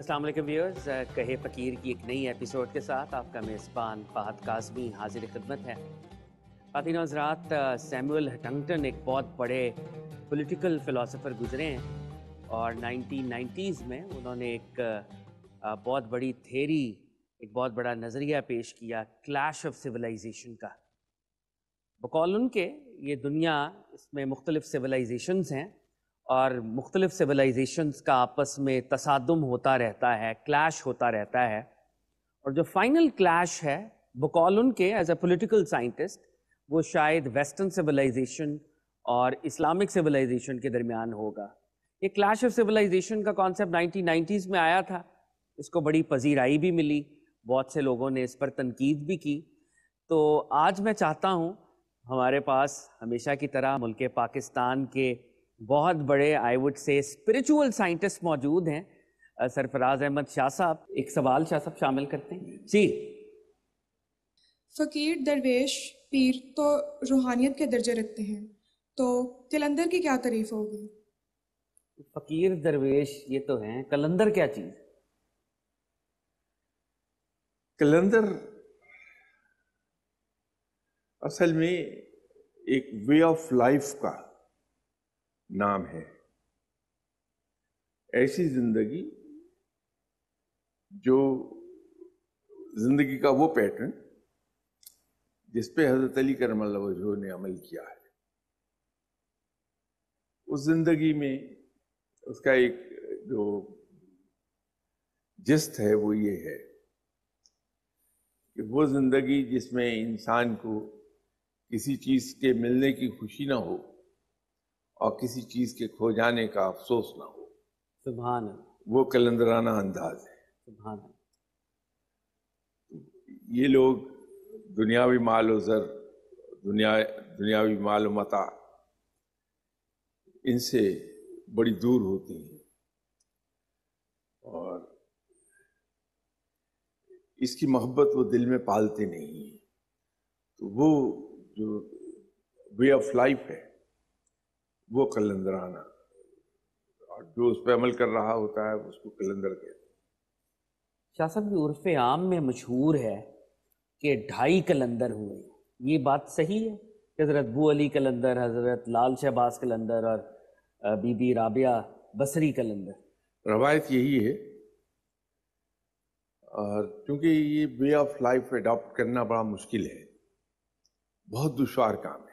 السلام علیکم ویورز، کہے فقیر کی ایک نئی ایپیسوڈ کے ساتھ آپ کا میزبان فہد کاظمی حاضر خدمت ہے۔ خواتین و حضرات، سیموئل ہنٹنگٹن ایک بہت بڑے پولیٹیکل فلاسفر گزرے ہیں اور 1990s میں انہوں نے ایک بہت بڑی تھیری، ایک بہت بڑا نظریہ پیش کیا کلیش آف سویلائزیشن کا۔ بقول ان کے یہ دنیا، اس میں مختلف سویلائزیشنز ہیں اور مختلف سویلائزیشنز کا آپس میں تصادم ہوتا رہتا ہے، کلیش ہوتا رہتا ہے، اور جو فائنل کلیش ہے بقول ان کے ایز اے پولیٹیکل سائنٹسٹ، وہ شاید ویسٹرن سویلائزیشن اور اسلامک سویلائزیشن کے درمیان ہوگا۔ یہ کلیش آف سویلائزیشن کا کانسیپٹ 1990s میں آیا تھا، اس کو بڑی پذیرائی بھی ملی، بہت سے لوگوں نے اس پر تنقید بھی کی۔ تو آج میں چاہتا ہوں ہمارے پاس ہمیشہ کی طرح ملک پاکستان کے بہت بڑے I would say spiritual scientist موجود ہیں، سرفراز احمد شاہ صاحب۔ ایک سوال شاہ صاحب شامل کرتے ہیں جی۔ فقیر، درویش، پیر تو روحانیت کے درجے رکھتے ہیں، تو قلندر کی کیا تعریف ہوگی؟ فقیر درویش یہ تو ہیں، قلندر کیا چیز؟ کلندر اصل میں ایک وے آف لائف کا نام ہے، ایسی زندگی جو زندگی کا وہ پیٹرن جس پہ حضرت علی کرم اللہ وجہہ نے عمل کیا ہے۔ اس زندگی میں اس کا ایک جو جست ہے وہ یہ ہے کہ وہ زندگی جس میں انسان کو کسی چیز کے ملنے کی خوشی نہ ہو اور کسی چیز کے کھو جانے کا افسوس نہ ہو، سبحان اللہ، وہ کلندرانہ انداز ہے۔ سبحان اللہ۔ یہ لوگ دنیاوی مال و زر، دنیاوی مال و متاع، ان سے بڑی دور ہوتی ہیں اور اس کی محبت وہ دل میں پالتے نہیں ہیں۔ تو وہ جو وے آف لائف ہے وہ کلندرانہ، اور جو اس پہ عمل کر رہا ہوتا ہے اس کو کلندر کہتے ہیں۔ شاہ صاحب، یہ عرف عام میں مشہور ہے کہ 2.5 کلندر ہوئے، یہ بات صحیح ہے کہ حضرت بو علی کلندر، حضرت لال شہباز کلندر اور بی بی رابعہ بصری کلندر؟ روایت یہی ہے، اور چونکہ یہ وے آف لائف اڈاپٹ کرنا بڑا مشکل ہے، بہت دشوار کام ہے،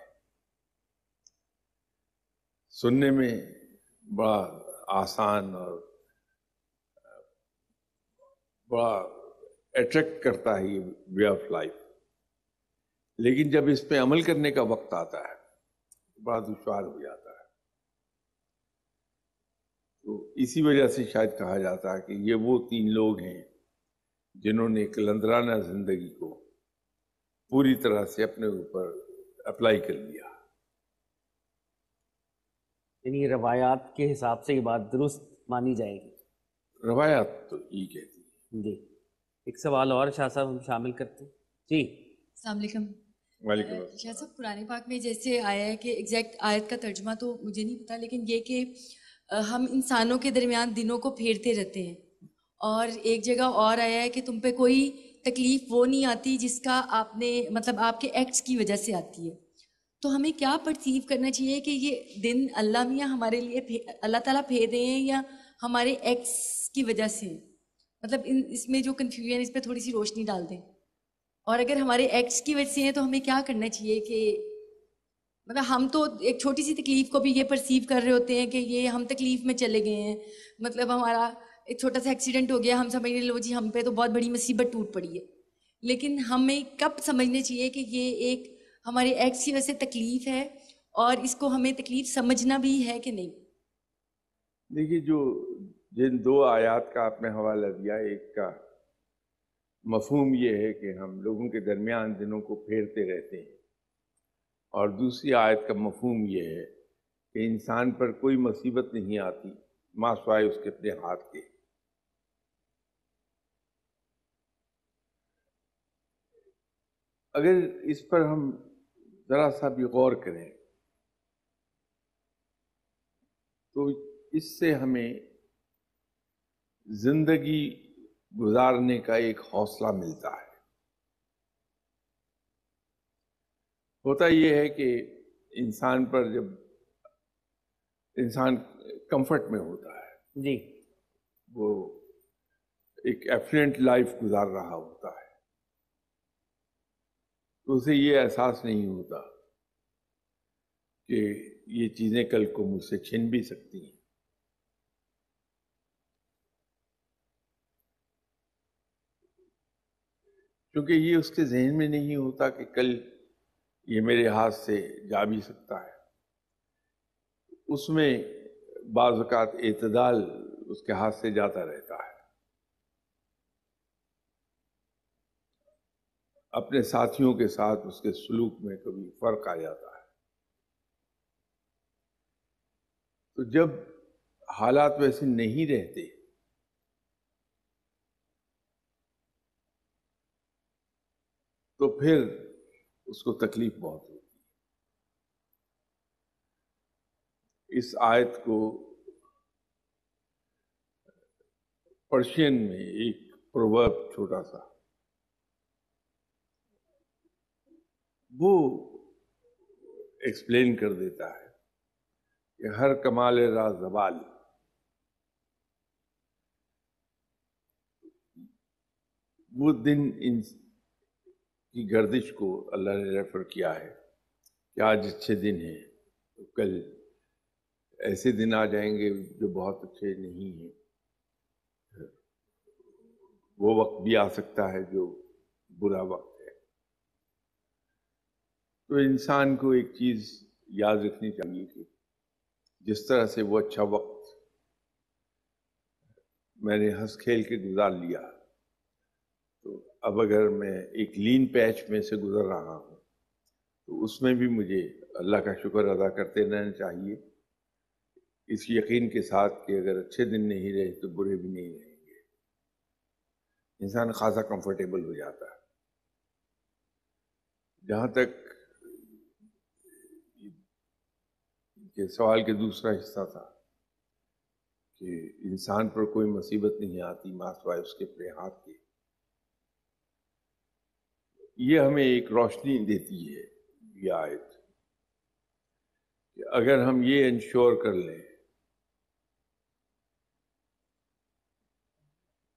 سننے میں بڑا آسان اور بڑا اٹریکٹ کرتا ہے یہ وے آف لائف، لیکن جب اس پہ عمل کرنے کا وقت آتا ہے تو بڑا دشوار ہو جاتا ہے۔ تو اسی وجہ سے شاید کہا جاتا ہے کہ یہ وہ 3 لوگ ہیں جنہوں نے کلندرانہ زندگی کو پوری طرح سے اپنے اوپر اپلائی کر لیا۔ یعنی روایات کے حساب سے یہ بات درست مانی جائے گی؟ روایات تو یہ کہتی ہے۔ جی، ایک سوال اور شاہ صاحب ہم شامل کرتے ہیں جی۔ السلام علیکم۔ وعلیکم السلام۔ شاہ صاحب، قرآن پاک میں جیسے آیا ہے کہ ایگزیکٹ آیت کا ترجمہ تو مجھے نہیں پتا، لیکن یہ کہ ہم انسانوں کے درمیان دنوں کو پھیرتے رہتے ہیں، اور ایک جگہ اور آیا ہے کہ تم پہ کوئی تکلیف وہ نہیں آتی جس کا آپ نے مطلب آپ کے ایکٹس کی وجہ سے آتی ہے۔ تو ہمیں کیا پرسیو کرنا چاہیے کہ یہ دن اللہ میاں ہمارے لیے اللہ تعالیٰ پھیر رہے ہیں یا ہمارے ایکٹس کی وجہ سے؟ مطلب اس میں جو کنفیوژن، اس پہ تھوڑی سی روشنی ڈال دیں۔ اور اگر ہمارے ایکٹس کی وجہ سے ہیں تو ہمیں کیا کرنا چاہیے کہ مطلب ہم تو ایک چھوٹی سی تکلیف کو بھی یہ پرسیو کر رہے ہوتے ہیں کہ یہ ہم تکلیف میں چلے گئے ہیں، مطلب ہمارا ایک چھوٹا سا ایکسیڈنٹ ہو گیا، ہم سمجھنے لو جی ہم پہ تو بہت بڑی مصیبت ٹوٹ پڑی ہے، لیکن ہمیں کب سمجھنا چاہیے کہ یہ ایک ہمارے ایکٹس کی وجہ سے تکلیف ہے اور اس کو ہمیں تکلیف سمجھنا بھی ہے کہ نہیں؟ دیکھیے، جن 2 آیات کا آپ نے حوالہ دیا، ایک کا مفہوم یہ ہے کہ ہم لوگوں کے درمیان دنوں کو پھیرتے رہتے ہیں، اور دوسری آیت کا مفہوم یہ ہے کہ انسان پر کوئی مصیبت نہیں آتی ما سوائے اس کے اپنے ہاتھ کے۔ اگر اس پر ہم ذرا سا بھی غور کریں تو اس سے ہمیں زندگی گزارنے کا ایک حوصلہ ملتا ہے. ہوتا یہ ہے کہ انسان پر جب انسان کمفرٹ میں ہوتا ہے، جی وہ ایک ایفلوئنٹ لائف گزار رہا ہوتا ہے، تو اسے یہ احساس نہیں ہوتا کہ یہ چیزیں کل کو مجھ سے چھن بھی سکتی ہیں. کیونکہ یہ اس کے ذہن میں نہیں ہوتا کہ کل یہ میرے ہاتھ سے جا بھی سکتا ہے. اس میں بعض اوقات اعتدال اس کے ہاتھ سے جاتا رہتا ہے. اپنے ساتھیوں کے ساتھ اس کے سلوک میں کبھی فرق آ جاتا ہے. تو جب حالات ویسے نہیں رہتے تو پھر اس کو تکلیف بہت ہوتی ہے. اس آیت کو پرشین میں ایک پروورب چھوٹا سا وہ ایکسپلین کر دیتا ہے کہ ہر کمال را زوال. وہ دن کی گردش کو اللہ نے ریفر کیا ہے کہ آج اچھے دن ہیں تو کل ایسے دن آ جائیں گے جو بہت اچھے نہیں ہیں. وہ وقت بھی آ سکتا ہے جو برا وقت ہے. تو انسان کو ایک چیز یاد رکھنی چاہیے کہ جس طرح سے وہ اچھا وقت میں نے ہنس کھیل کے گزار لیا، تو اب اگر میں ایک لین پیچ میں سے گزر رہا ہوں تو اس میں بھی مجھے اللہ کا شکر ادا کرتے رہنا چاہیے، اس یقین کے ساتھ کہ اگر اچھے دن نہیں رہے تو برے بھی نہیں رہیں گے. انسان خاصا کمفرٹیبل ہو جاتا ہے. جہاں تک کہ سوال کے دوسرا حصہ تھا کہ انسان پر کوئی مصیبت نہیں آتی ماں سوائے اس کے اپنے ہاتھ کے، یہ ہمیں ایک روشنی دیتی ہے یہ آیت کہ اگر ہم یہ انشور کر لیں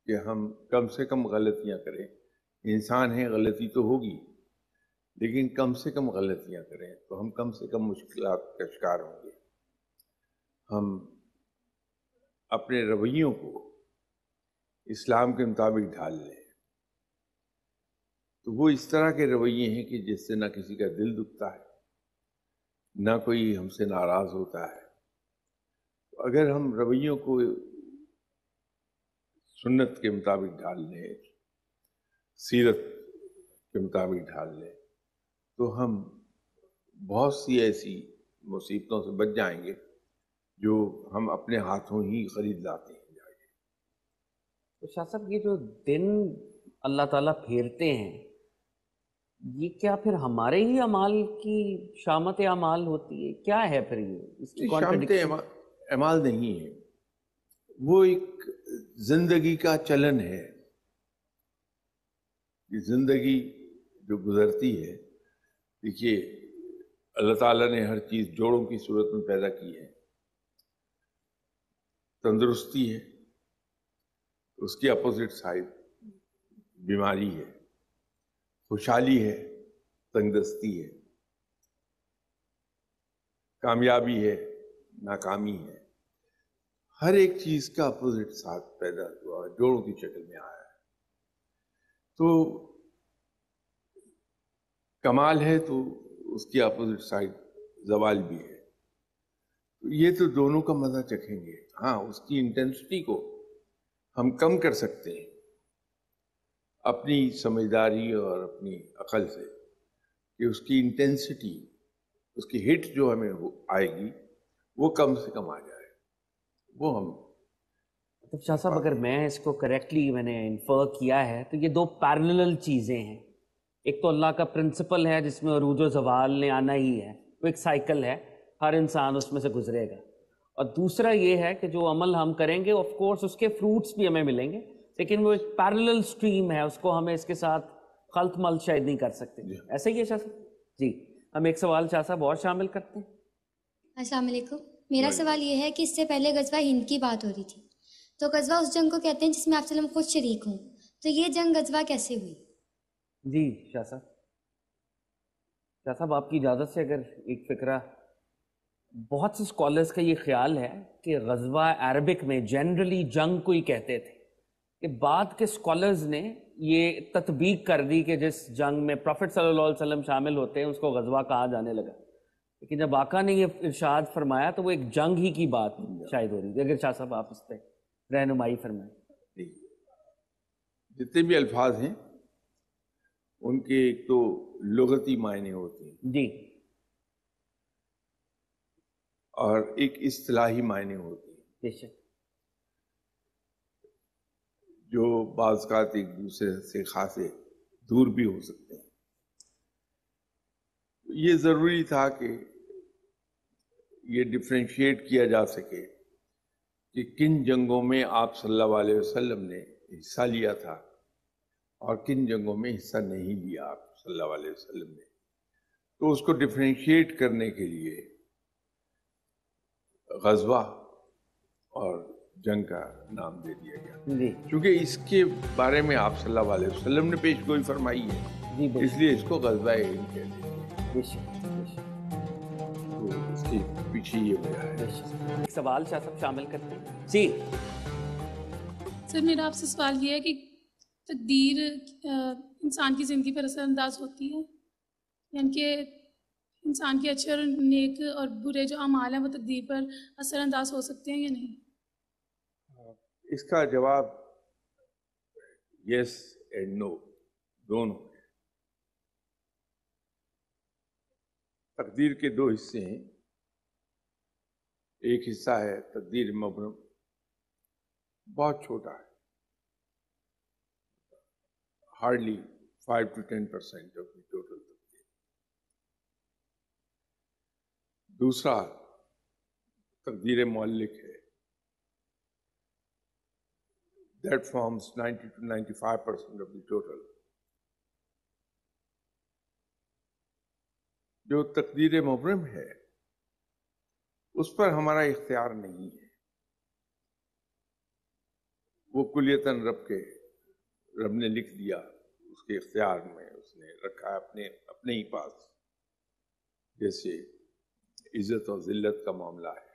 کہ ہم کم سے کم غلطیاں کریں. انسان ہیں، غلطی تو ہوگی، لیکن کم سے کم غلطیاں کریں تو ہم کم سے کم مشکلات کا شکار ہوں گے. ہم اپنے رویوں کو اسلام کے مطابق ڈھال لیں تو وہ اس طرح کے رویے ہیں کہ جس سے نہ کسی کا دل دکھتا ہے، نہ کوئی ہم سے ناراض ہوتا ہے. تو اگر ہم رویوں کو سنت کے مطابق ڈھال لیں، سیرت کے مطابق ڈھال لیں، تو ہم بہت سی ایسی مصیبتوں سے بچ جائیں گے جو ہم اپنے ہاتھوں ہی خرید لاتے ہیں. تو شاہ صاحب، یہ جو دن اللہ تعالیٰ پھیرتے ہیں، یہ کیا پھر ہمارے ہی اعمال کی شامت اعمال ہوتی ہے؟ کیا ہے پھر یہ اس کی شامت contradiction؟ اعمال نہیں ہے، وہ ایک زندگی کا چلن ہے. یہ زندگی جو گزرتی ہے، دیکھیے اللہ تعالیٰ نے ہر چیز جوڑوں کی صورت میں پیدا کی ہے. تندرستی ہے، اس کی اپوزٹ سائڈ بیماری ہے. خوشحالی ہے، تنگ دستی ہے. کامیابی ہے، ناکامی ہے. ہر ایک چیز کا اپوزٹ ساتھ پیدا ہوا، جوڑوں کی شکل میں آیا ہے. تو کمال ہے تو اس کی اپوزٹ سائڈ زوال بھی ہے. یہ تو دونوں کا مزہ چکھیں گے. ہاں، اس کی انٹینسٹی کو ہم کم کر سکتے ہیں اپنی سمجھداری اور اپنی عقل سے، کہ اس کی انٹینسٹی، اس کی ہٹ جو ہمیں آئے گی وہ کم سے کم آ جائے. وہ ہم شاہ صاحب، اگر میں اس کو کریکٹلی میں نے انفر کیا ہے تو یہ دو پیرلل چیزیں ہیں. ایک تو اللہ کا پرنسپل ہے جس میں عروج و زوال نے آنا ہی ہے، وہ ایک سائیکل ہے، ہر انسان اس میں سے گزرے گا. اور دوسرا یہ ہے کہ جو عمل ہم کریں گے آف کورس اس کے فروٹس بھی ہمیں ملیں گے، لیکن وہ ایک پیرلل اسٹریم ہے، اس کو ہمیں اس کے ساتھ خلط ملط شاید نہیں کر سکتے. ایسا ہی ہے شاہ صاحب؟ جی ہم ایک سوال شاہ صاحب اور شامل کرتے ہیں. السلام علیکم. میرا سوال یہ ہے کہ اس سے پہلے غزوہ ہند کی بات ہو رہی تھی، تو غزوہ اس جنگ کو کہتے ہیں جس میں آپ صلی اللہ علیہ وسلم خود شریک ہوں، تو یہ جنگ غزوہ کیسے ہوئی؟ جی شاہ صاحب، شاہ صاحب آپ کی اجازت سے اگر ایک فکرہ، بہت سے اسکالرس کا یہ خیال ہے کہ غزوہ عربک میں جنرلی جنگ کو ہی کہتے تھے، کہ بعد کے اسکالرز نے یہ تطبیق کر دی کہ جس جنگ میں پروفٹ صلی اللہ علیہ وسلم شامل ہوتے ہیں اس کو غزوہ کہا جانے لگا. لیکن جب آقا نے یہ ارشاد فرمایا تو وہ ایک جنگ ہی کی بات شاید ہو رہی تھی. اگر شاہ صاحب آپ اس پہ رہنمائی فرمائیں. جتنے بھی الفاظ ہیں ان کے ایک تو لغتی معنی ہوتے ہیں جی، اور ایک اصطلاحی معنی ہوتے ہیں بے شک. جو بعض اوقات ایک دوسرے سے خاصے دور بھی ہو سکتے ہیں. یہ ضروری تھا کہ یہ ڈفرینشیٹ کیا جا سکے کہ کن جنگوں میں آپ صلی اللہ علیہ وسلم نے حصہ لیا تھا اور کن جنگوں میں حصہ نہیں لیا آپ صلی اللہ علیہ وسلم نے. تو اس کو ڈفرینشیٹ کرنے کے لیے غزوہ اور جنگ کا نام دے دیا گیا، جی کیونکہ اس کے بارے میں آپ صلی اللہ علیہ وسلم نے پیش گوئی فرمائی ہے، جی بے اس لیے اس کو غزوہ ہند کہتے ہیں. بے شک بے شک تو اس کے پیچھے یہ وجہ ہے. بے شک. ایک سوال شاہ صاحب شامل کرتے ہیں. جی سر میرا آپ سے سوال یہ ہے کہ تقدیر انسان کی زندگی پر اثر انداز ہوتی ہے، یعنی کہ انسان کے اچھے اور نیک اور برے جو اعمال ہیں وہ تقدیر پر اثر انداز ہو سکتے ہیں یا نہیں؟ اس کا جواب یس اینڈ نو دونوں ہے. تقدیر کے دو حصے ہیں. ایک حصہ ہے تقدیر مبرم، بہت چھوٹا ہے، hardly 5 to 10% of the total تقدیر. دوسرا تقدیر معلق ہے، that forms 90 to 95% of the total. جو تقدیر مبرم ہے اس پر ہمارا اختیار نہیں ہے، وہ کلیتاً رب نے لکھ دیا، اس کے اختیار میں اس نے رکھا اپنے ہی پاس. جیسے عزت اور ذلت کا معاملہ ہے،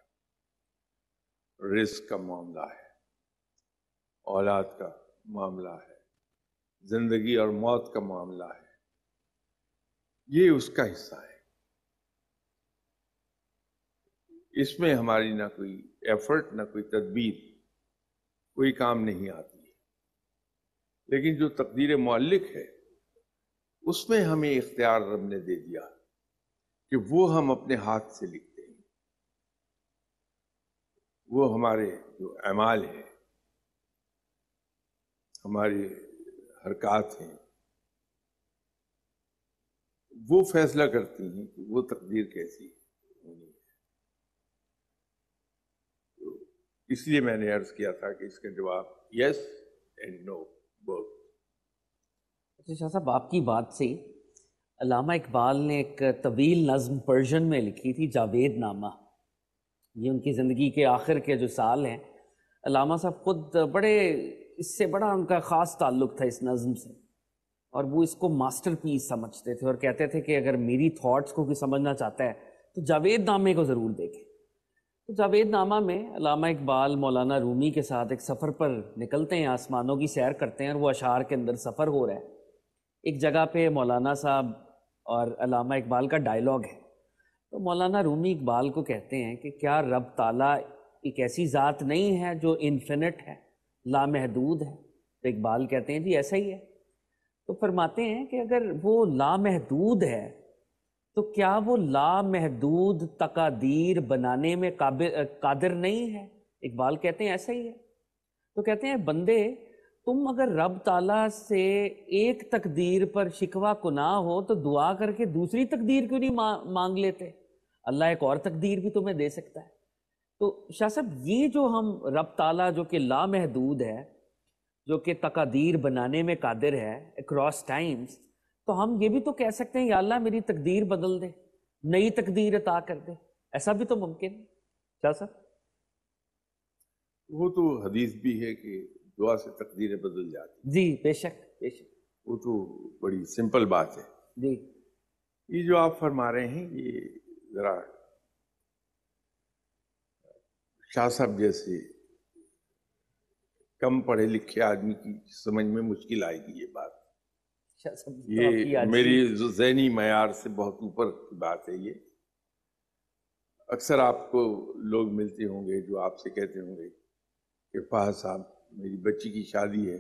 رزق کا معاملہ ہے، اولاد کا معاملہ ہے، زندگی اور موت کا معاملہ ہے، یہ اس کا حصہ ہے. اس میں ہماری نہ کوئی ایفرٹ نہ کوئی تدبیر کوئی کام نہیں آتی ہے. لیکن جو تقدیر معلق ہے اس میں ہمیں اختیار رب نے دے دیا کہ وہ ہم اپنے ہاتھ سے لکھتے ہیں. وہ ہمارے جو اعمال ہیں، ہماری حرکات ہیں، وہ فیصلہ کرتی ہیں کہ وہ تقدیر کیسی ہونی ہے. تو اس لیے میں نے عرض کیا تھا کہ اس کا جواب یس اینڈ نو بوتھ. شاہ صاحب آپ کی بات سے علامہ اقبال نے ایک طویل نظم پرشین میں لکھی تھی، جاوید نامہ. یہ ان کی زندگی کے آخر کے جو سال ہیں، علامہ صاحب خود اس سے بڑا ان کا خاص تعلق تھا اس نظم سے، اور وہ اس کو ماسٹر پیس سمجھتے تھے اور کہتے تھے کہ اگر میری تھاٹس کو کوئی سمجھنا چاہتا ہے تو جاوید نامے کو ضرور دیکھے. تو جاوید نامہ میں علامہ اقبال مولانا رومی کے ساتھ ایک سفر پر نکلتے ہیں، آسمانوں کی سیر کرتے ہیں، اور وہ اشعار کے اندر سفر ہو رہا ہے. ایک جگہ پہ مولانا صاحب اور علامہ اقبال کا ڈائلاگ ہے. تو مولانا رومی اقبال کو کہتے ہیں کہ کیا رب تعالیٰ ایک ایسی ذات نہیں ہے جو انفینٹ ہے، لامحدود ہے؟ تو اقبال کہتے ہیں جی ایسا ہی ہے. تو فرماتے ہیں کہ اگر وہ لامحدود ہے تو کیا وہ لامحدود تقادیر بنانے میں قادر نہیں ہے؟ اقبال کہتے ہیں ایسا ہی ہے. تو کہتے ہیں بندے تم اگر رب تعالیٰ سے ایک تقدیر پر شکوہ گناہ ہو تو دعا کر کے دوسری تقدیر کیوں نہیں مانگ لیتے؟ اللہ ایک اور تقدیر بھی تمہیں دے سکتا ہے. تو شاہ صاحب یہ جو ہم رب تعالیٰ جو کہ لامحدود ہے، جو کہ تقادیر بنانے میں قادر ہے اکراس ٹائمز، تو ہم یہ بھی تو کہہ سکتے ہیں یا اللہ میری تقدیر بدل دے، نئی تقدیر عطا کر دے، ایسا بھی تو ممکن ہے شاہ صاحب؟ وہ تو حدیث بھی ہے کہ دعا سے تقدیریں بدل جاتی. جی بے شک بے شک. وہ تو بڑی سمپل بات ہے. جی یہ جو آپ فرما رہے ہیں یہ ذرا شاہ صاحب جیسے کم پڑھے لکھے آدمی کی سمجھ میں مشکل آئے گی یہ بات. شاہ صاحب تو آپ کی یہ عاجزی- میری ذہنی معیار سے بہت اوپر کی بات ہے. یہ اکثر آپ کو لوگ ملتے ہوں گے جو آپ سے کہتے ہوں گے کہ فہد صاحب میری بچی کی شادی ہے،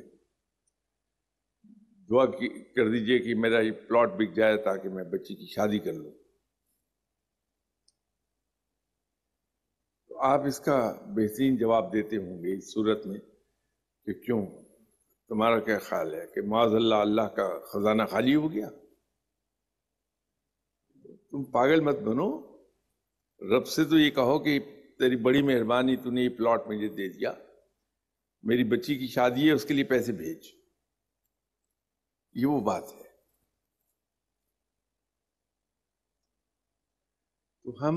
دعا کر دیجئے کہ میرا یہ پلاٹ بک جائے تاکہ میں بچی کی شادی کر لوں. تو آپ اس کا بہترین جواب دیتے ہوں گے اس صورت میں کہ کیوں، تمہارا کیا خیال ہے کہ معاذ اللہ اللہ کا خزانہ خالی ہو گیا؟ تم پاگل مت بنو. رب سے تو یہ کہو کہ تیری بڑی مہربانی تو نے یہ پلاٹ مجھے دے دیا، میری بچی کی شادی ہے اس کے لیے پیسے بھیج. یہ وہ بات ہے. تو ہم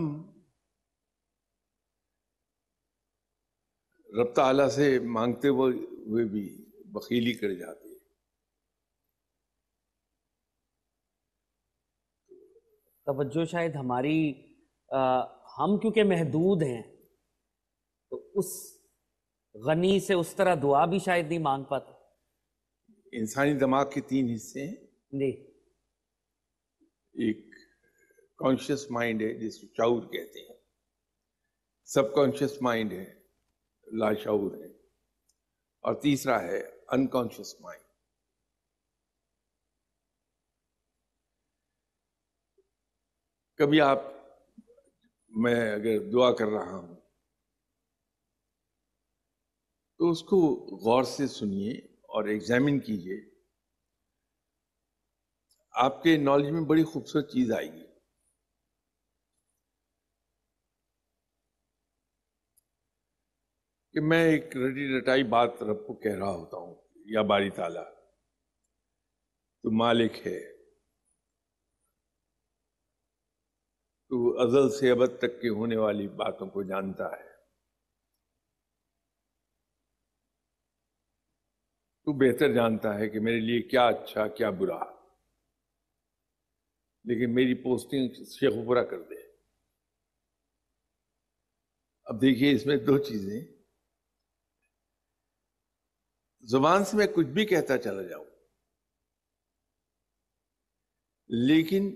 رب تعالیٰ سے مانگتے ہوئے بھی بخیلی کر جاتے ہیں. توجہ شاید ہماری ہم کیونکہ محدود ہیں تو اس غنی سے اس طرح دعا بھی شاید نہیں مانگ پاتے. انسانی دماغ کے 3 حصے ہیں. جی ایک کانشیس مائنڈ ہے جس کو شعور کہتے ہیں، سب کانشیس مائنڈ ہے، لاشعور ہے، اور تیسرا ہے انکانشیس مائنڈ. کبھی میں اگر دعا کر رہا ہوں تو اس کو غور سے سنیے اور ایگزامن کیجئے. آپ کے نالج میں بڑی خوبصورت چیز آئے گی. کہ میں ایک رٹی رٹائی بات رب کو کہہ رہا ہوتا ہوں، یا باری تعالیٰ تو مالک ہے، تو ازل سے ابد تک کے ہونے والی باتوں کو جانتا ہے، تو بہتر جانتا ہے کہ میرے لیے کیا اچھا کیا برا، لیکن میری پوسٹنگ شیخ پورا کر دے. اب دیکھیے اس میں 2 چیزیں، زبان سے میں کچھ بھی کہتا چلا جاؤں لیکن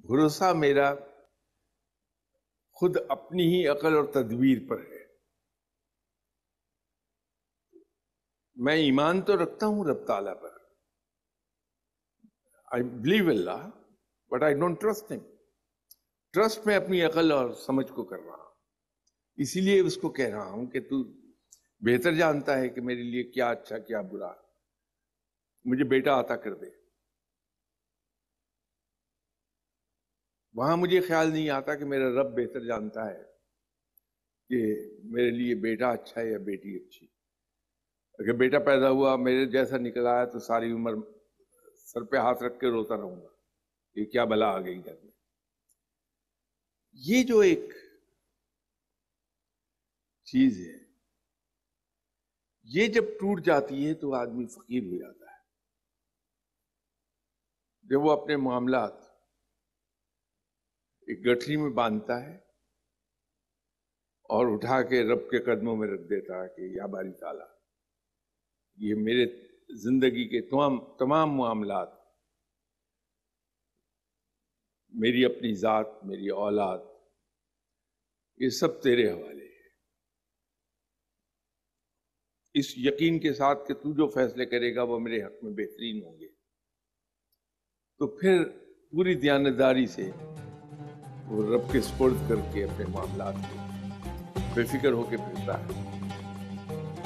بھروسہ میرا خود اپنی ہی عقل اور تدبیر پر ہے. میں ایمان تو رکھتا ہوں رب تعالیٰ پر، I believe Allah, but I don't trust him. Trust میں اپنی عقل اور سمجھ کو کر رہا ہوں. اسی لیے اس کو کہہ رہا ہوں کہ تو بہتر جانتا ہے کہ میرے لیے کیا اچھا کیا برا، مجھے بیٹا عطا کر دے. وہاں مجھے خیال نہیں آتا کہ میرا رب بہتر جانتا ہے کہ میرے لیے بیٹا اچھا ہے یا بیٹی اچھی. اگر بیٹا پیدا ہوا میرے جیسا نکل آیا تو ساری عمر سر پہ ہاتھ رکھ کے روتا رہوں گا کہ کیا بلا آ گئی گھر میں. یہ جو ایک چیز ہے یہ جب ٹوٹ جاتی ہے تو آدمی فقیر ہو جاتا ہے. جب وہ اپنے معاملات ایک گٹھری میں باندھتا ہے اور اٹھا کے رب کے قدموں میں رکھ دیتا ہے کہ یا باری تعالیٰ یہ میرے زندگی کے تمام معاملات، میری اپنی ذات، میری اولاد، یہ سب تیرے حوالے ہے. اس یقین کے ساتھ کہ تو جو فیصلے کرے گا وہ میرے حق میں بہترین ہوں گے، تو پھر پوری دیانتداری سے وہ رب کے سپرد کر کے اپنے معاملات کو بے فکر ہو کے پھرتا ہے.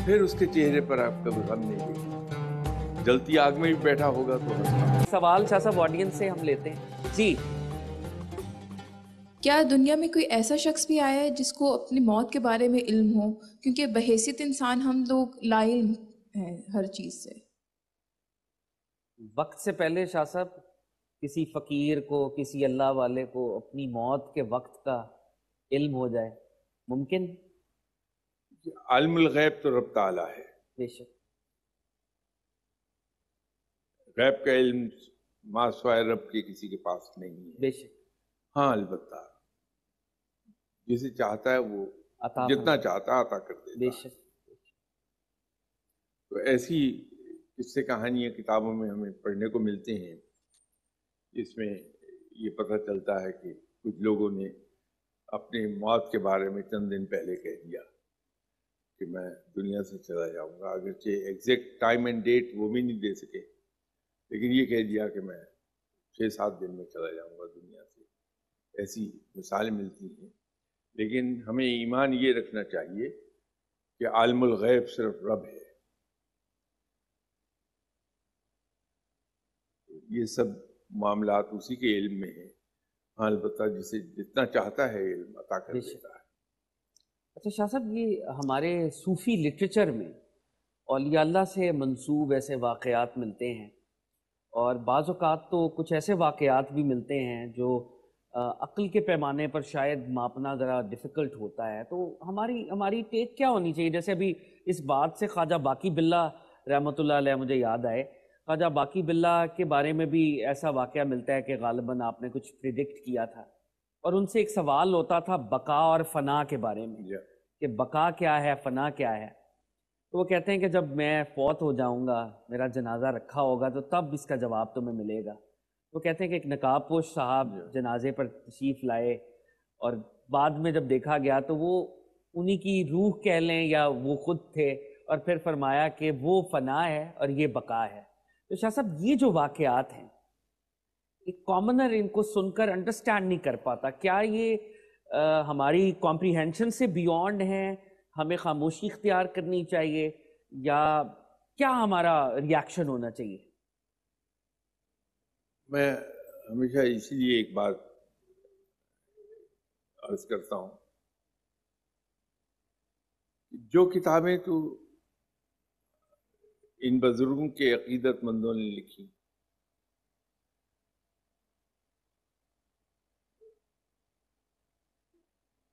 پھر اس کے چہرے پر آپ کبھی غم نہیں دیکھیں. جلتی آگ میں بھی بیٹھا ہوگا تو ہنستا. سوال شاہ صاحب آڈینس سے ہم لیتے ہیں. جی کیا دنیا میں کوئی ایسا شخص بھی آیا ہے جس کو اپنی موت کے بارے میں علم ہو؟ کیونکہ بحیثیت انسان ہم لوگ لا علم ہیں ہر چیز سے. وقت سے پہلے شاہ صاحب کسی فقیر کو، کسی اللہ والے کو اپنی موت کے وقت کا علم ہو جائے، ممکن؟ عالم الغیب تو رب تعالیٰ ہے، بے شک. غیب کا علم ما سوائے رب کے کسی کے پاس نہیں ہے. بے شک. ہاں البتہ جسے چاہتا ہے وہ عطا جتنا چاہتا ہے عطا کر دیتا بے ہے. شک. تو ایسی قصے کہانیاں کتابوں میں ہمیں پڑھنے کو ملتے ہیں، اس میں یہ پتہ چلتا ہے کہ کچھ لوگوں نے اپنے موت کے بارے میں چند دن پہلے کہہ دیا کہ میں دنیا سے چلا جاؤں گا، اگرچہ ایگزیکٹ ٹائم اینڈ ڈیٹ وہ بھی نہیں دے سکے، لیکن یہ کہہ دیا کہ میں 6-7 دن میں چلا جاؤں گا دنیا سے. ایسی مثالیں ملتی ہیں. لیکن ہمیں ایمان یہ رکھنا چاہیے کہ عالم الغیب صرف رب ہے. یہ سب معاملات اسی کے علم میں ہیں. ہاں البتہ جسے جتنا چاہتا ہے علم عطا کر دیتا ہے. اچھا شاہ صاحب، یہ ہمارے صوفی لٹریچر میں اولیاء اللہ سے منسوب ایسے واقعات ملتے ہیں، اور بعض اوقات تو کچھ ایسے واقعات بھی ملتے ہیں جو عقل کے پیمانے پر شاید ماپنا ذرا ڈیفیکلٹ ہوتا ہے. تو ہماری ٹیک کیا ہونی چاہیے؟ جیسے ابھی اس بات سے خواجہ باقی باللہ رحمۃ اللہ علیہ مجھے یاد آئے. خواجہ باقی باللہ کے بارے میں بھی ایسا واقعہ ملتا ہے کہ غالباً آپ نے کچھ پریڈکٹ کیا تھا، اور ان سے ایک سوال ہوتا تھا بقا اور فنا کے بارے میں کہ بقا کیا ہے، فنا کیا ہے. تو وہ کہتے ہیں کہ جب میں فوت ہو جاؤں گا، میرا جنازہ رکھا ہوگا، تو تب اس کا جواب تمہیں ملے گا. وہ کہتے ہیں کہ ایک نقاب پوش صاحب جنازے پر تشریف لائے، اور بعد میں جب دیکھا گیا تو وہ انہی کی روح کہہ لیں یا وہ خود تھے، اور پھر فرمایا کہ وہ فنا ہے اور یہ بقا ہے. تو شاہ صاحب یہ جو واقعات ہیں، ایک کامنر ان کو سن کر انڈرسٹینڈ نہیں کر پاتا. کیا یہ ہماری کمپریہنشن سے بیونڈ ہیں، ہمیں خاموشی اختیار کرنی چاہیے، یا کیا ہمارا ریاکشن ہونا چاہیے؟ میں ہمیشہ اسی لیے ایک بات عرض کرتا ہوں، جو کتابیں تو ان بزرگوں کے عقیدت مندوں نے لکھی،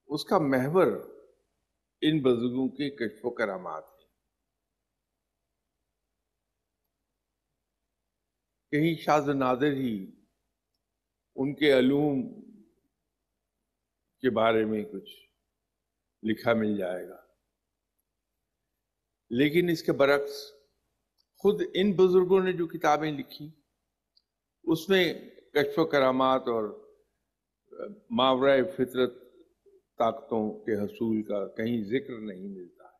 اس کا محور ان بزرگوں کے کشف و کرامات ہیں. کہیں شاذ و نادر ہی ان کے علوم کے بارے میں کچھ لکھا مل جائے گا، لیکن اس کے برعکس خود ان بزرگوں نے جو کتابیں لکھی اس میں کشف و کرامات اور ماورائے فطرت طاقتوں کے حصول کا کہیں ذکر نہیں ملتا ہے.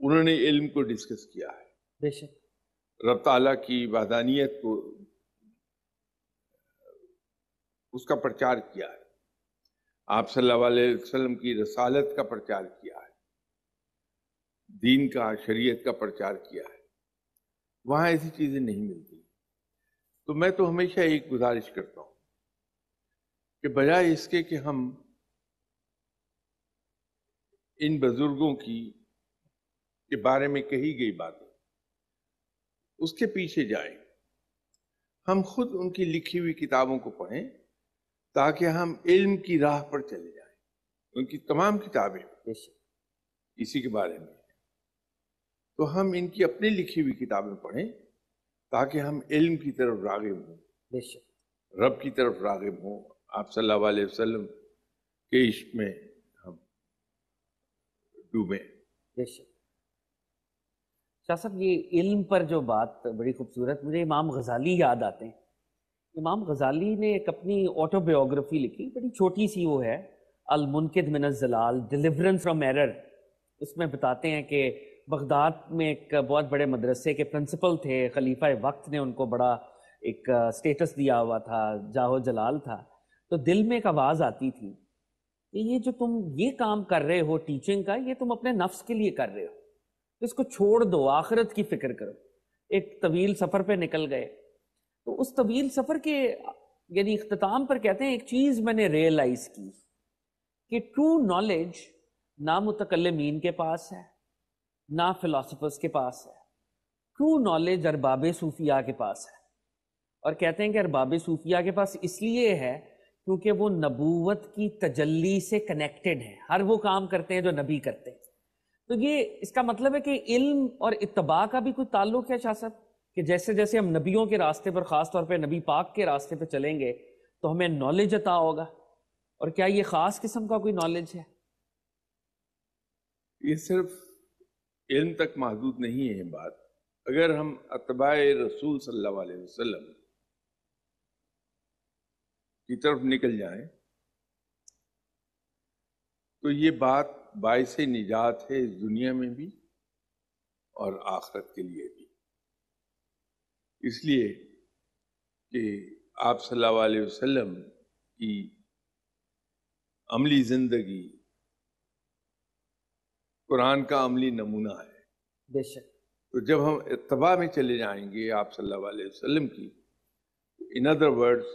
انہوں نے علم کو ڈسکس کیا ہے، بے شک. رب تعالیٰ کی وحدانیت کو اس کا پرچار کیا ہے، آپ صلی اللہ علیہ وسلم کی رسالت کا پرچار کیا ہے، دین کا، شریعت کا پرچار کیا ہے. وہاں ایسی چیزیں نہیں ملتی. تو میں تو ہمیشہ ایک گزارش کرتا ہوں کہ بجائے اس کے کہ ہم ان بزرگوں کے بارے میں کہی گئی باتیں اس کے پیچھے جائیں، ہم خود ان کی لکھی ہوئی کتابوں کو پڑھیں تاکہ ہم علم کی راہ پر چلے جائیں. ان کی تمام کتابیں اسی کے بارے میں، تو ہم ان کی اپنی لکھی ہوئی کتابیں پڑھیں تاکہ ہم علم کی طرف راغب ہوں، بے شک. رب کی طرف راغب ہوں، آپ صلی اللہ علیہ وسلم کے عشق میں ہم ڈوبیں. بے شک. شاہ صاحب یہ علم پر جو بات بڑی خوبصورت، مجھے امام غزالی یاد آتے ہیں. امام غزالی نے ایک اپنی آٹو بایوگرافی لکھی، بڑی چھوٹی سی وہ ہے، المنقذ من الضلال، ڈیلیورنس فرام ایرر. اس میں بتاتے ہیں کہ بغداد میں ایک بہت بڑے مدرسے کے پرنسپل تھے، خلیفہ وقت نے ان کو بڑا ایک سٹیٹس دیا ہوا تھا، جاہ و جلال تھا. تو دل میں ایک آواز آتی تھی کہ یہ جو تم یہ کام کر رہے ہو ٹیچنگ کا، یہ تم اپنے نفس کے لیے کر رہے ہو، اس کو چھوڑ دو، آخرت کی فکر کرو. ایک طویل سفر پہ نکل گئے. تو اس طویل سفر کے یعنی اختتام پر کہتے ہیں ایک چیز میں نے ریئلائز کی کہ ٹرو نالج نہ متکلمین کے پاس ہے نہ فلاسفرز کے پاس ہے، ٹرو نالج ارباب صوفیاء کے پاس ہے. اور کہتے ہیں کہ ارباب صوفیاء کے پاس اس لیے ہے کیونکہ وہ نبوت کی تجلی سے کنیکٹڈ ہیں، ہر وہ کام کرتے ہیں جو نبی کرتے ہیں. تو یہ اس کا مطلب ہے کہ علم اور اتباع کا بھی کوئی تعلق ہے شاہ صاحب، کہ جیسے جیسے ہم نبیوں کے راستے پر، خاص طور پہ نبی پاک کے راستے پہ چلیں گے تو ہمیں نالج عطا ہوگا. اور کیا یہ خاص قسم کا کوئی نالج ہے؟ یہ صرف علم تک محدود نہیں ہے بات. اگر ہم اتباع رسول صلی اللہ علیہ وسلم کی طرف نکل جائیں تو یہ بات باعث نجات ہے اس دنیا میں بھی اور آخرت کے لیے بھی. اس لیے کہ آپ صلی اللہ علیہ وسلم کی عملی زندگی قرآن کا عملی نمونہ ہے. بے شک. تو جب ہم اتباع میں چلے جائیں گے آپ صلی اللہ علیہ وسلم کی، ان ادر ورڈز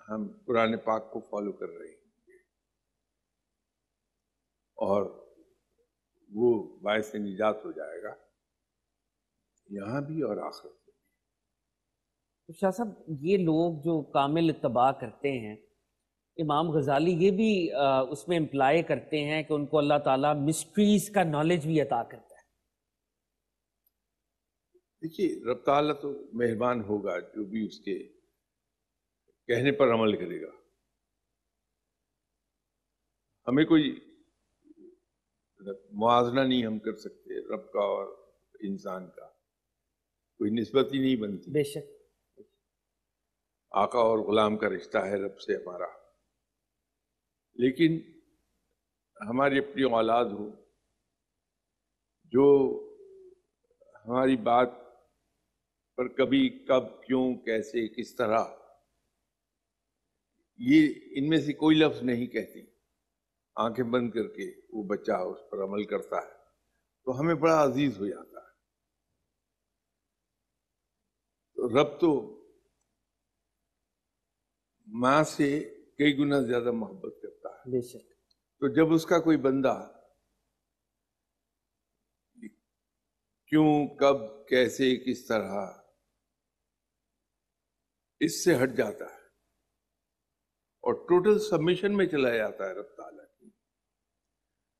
ہم قرآن پاک کو فالو کر رہے ہیں اور وہ باعث نجات ہو جائے گا یہاں بھی اور آخرت میں بھی. تو شاہ صاحب یہ لوگ جو کامل اتباع کرتے ہیں، امام غزالی یہ بھی اس میں امپلائی کرتے ہیں کہ ان کو اللہ تعالیٰ مسٹریز کا نالج بھی عطا کرتا ہے. دیکھیے رب تعالیٰ تو مہربان ہوگا جو بھی اس کے کہنے پر عمل کرے گا. ہمیں کوئی موازنہ نہیں ہم کر سکتے رب کا اور انسان کا، کوئی نسبت ہی نہیں بنتی. بے شک. آقا اور غلام کا رشتہ ہے رب سے ہمارا. لیکن ہماری اپنی اولاد ہو جو ہماری بات پر کبھی کب کیوں کیسے کس طرح یہ ان میں سے کوئی لفظ نہیں کہتی، آنکھیں بند کر کے وہ بچہ اس پر عمل کرتا ہے تو ہمیں بڑا عزیز ہو جاتا ہے. تو رب تو ماں سے کئی گنا زیادہ محبت کرتا ہے. بے شک. تو جب اس کا کوئی بندہ کیوں کب کیسے کس طرح اس سے ہٹ جاتا ہے اور ٹوٹل سبمیشن میں چلا جاتا ہے رب تعالیٰ کی،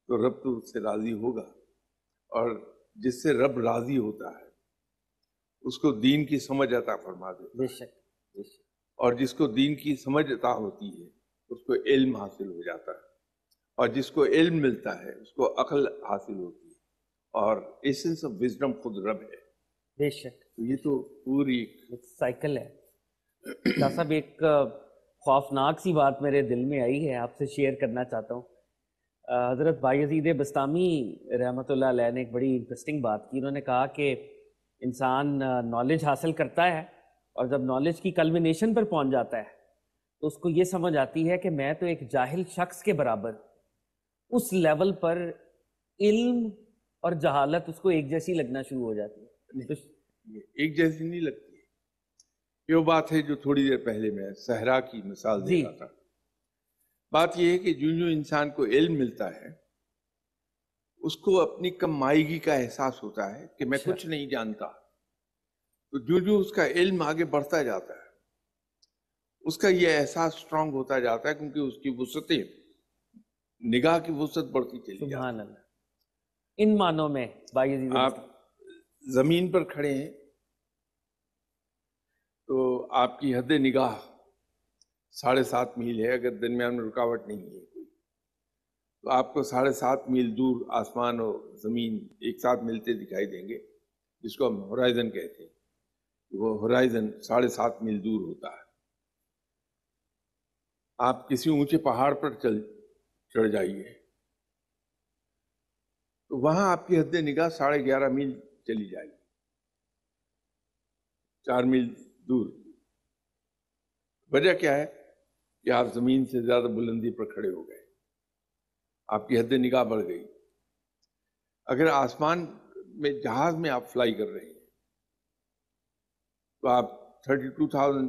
تو رب تو اس سے راضی ہوگا. اور جس سے رب راضی ہوتا ہے اس کو دین کی سمجھ عطا فرما دیتا ہے. بے شک. بے شک. اور جس کو دین کی سمجھ عطا ہوتی ہے اس کو علم حاصل ہو جاتا ہے، اور جس کو علم ملتا ہے اس کو عقل حاصل ہوتی ہے، اور ایسنس آف وزڈم خود رب ہے. بے شک. یہ تو پوری سائیکل ہے. شاہ صاحب ایک خوفناک سی بات میرے دل میں آئی ہے، آپ سے شیئر کرنا چاہتا ہوں. حضرت بایزید بستامی رحمۃ اللہ علیہ نے ایک بڑی انٹرسٹنگ بات کی. انہوں نے کہا کہ انسان نالج حاصل کرتا ہے اور جب نالج کی کلمینیشن پر پہنچ جاتا ہے تو اس کو یہ سمجھ آتی ہے کہ میں تو ایک جاہل شخص کے برابر. اس لیول پر علم اور جہالت اس کو ایک جیسی لگنا شروع ہو جاتی ہے. ایک جیسی نہیں لگتی. یہ وہ بات ہے جو تھوڑی دیر پہلے میں صحرا کی مثال دے رہا تھا. بات یہ ہے کہ جو انسان کو علم ملتا ہے اس کو اپنی کم مائیگی کا احساس ہوتا ہے کہ میں کچھ نہیں جانتا. تو جو اس کا علم آگے بڑھتا جاتا ہے اس کا یہ احساس اسٹرانگ ہوتا جاتا ہے، کیونکہ اس کی وسعتیں، نگاہ کی وسعت بڑھتی چلی جاتی ہے. سبحان اللہ. ان معنوں میں بایزید آپ زمین پر کھڑے ہیں تو آپ کی حد نگاہ 7.5 میل ہے. اگر درمیان میں رکاوٹ نہیں ہے کوئی تو آپ کو 7.5 میل دور آسمان اور زمین ایک ساتھ ملتے دکھائی دیں گے، جس کو ہم ہورائزن کہتے ہیں. وہ ہورائزن 7.5 میل دور ہوتا ہے. آپ کسی اونچے پہاڑ پر چڑھ جائیے تو وہاں آپ کی حد نگاہ 11.5 میل چلی جائے گی، 4 میل دور. وجہ کیا ہے کہ آپ زمین سے زیادہ بلندی پر کھڑے ہو گئے، آپ کی حد نگاہ بڑھ گئی. اگر آسمان میں جہاز میں آپ فلائی کر رہے ہیں تو آپ 32,000